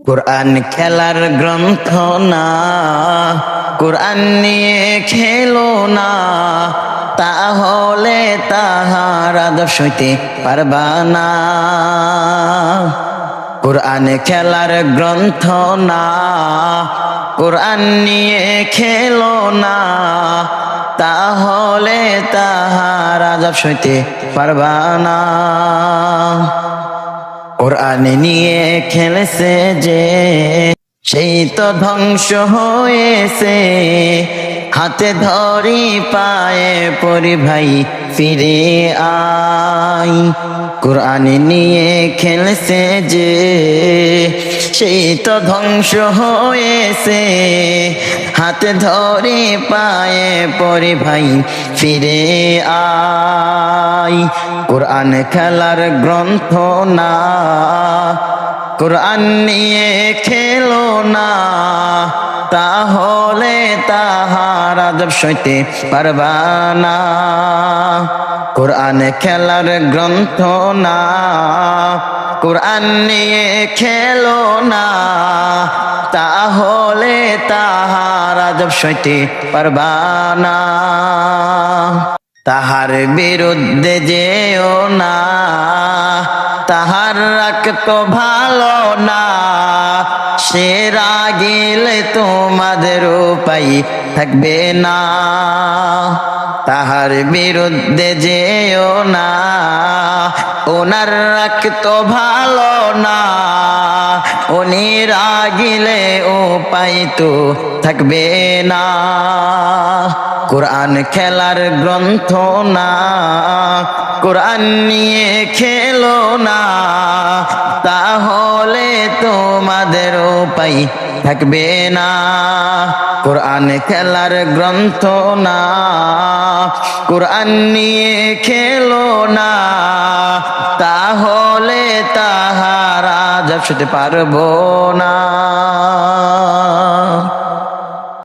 কোরআন খেলার গ্রন্থ না, কোরআন নিয়ে খেলো না, তাহলে তাহার আদর্শ হইতে পারবা না। কোরআন খেলার গ্রন্থ না, কোরআন নিয়ে খেলো না, তাহলে তাহার আদর্শ হইতে পারবা না। কোরআন নিয়ে খেলেছে যে, সেই তো ধ্বংস হয়েছে। হাতে ধরি পায়ে পড়ি ভাই ফিরে আয়। কোরআন নিয়ে খেলেছে যে, সেই তো ধ্বংস হয়েছে। হাতে ধরি পায়ে পড়ি ভাই ফিরে আয়। কোরআন খেলার গ্রন্থ না, কোরআন নিয়ে খেলো না, তাহলে তাহার আদর্শ হইতে পারবা না। কোরআন খেলার গ্রন্থ না, কোরআন নিয়ে খেলো না, তাহলে তাহার আদর্শ হইতে পারবা না। তাহার বিরুদ্ধে যেও না, তাহার রাখত ভালো না। সে রাগিলে তোমাদের উপায় থাকবে না। তাহার বিরুদ্ধে যেও না, ওনার রাখত ভালো না। উনি রাগিলে উপায় তো থাকবে না। কোরআন খেলার গ্রন্থ না, কোরআন নিয়ে খেলো না, তাহলে তোমাদের উপায় থাকবে না। কোরআন খেলার গ্রন্থ না, কোরআন নিয়ে খেলো না, তাহলে তাহার আদর্শ হতে পারবো না।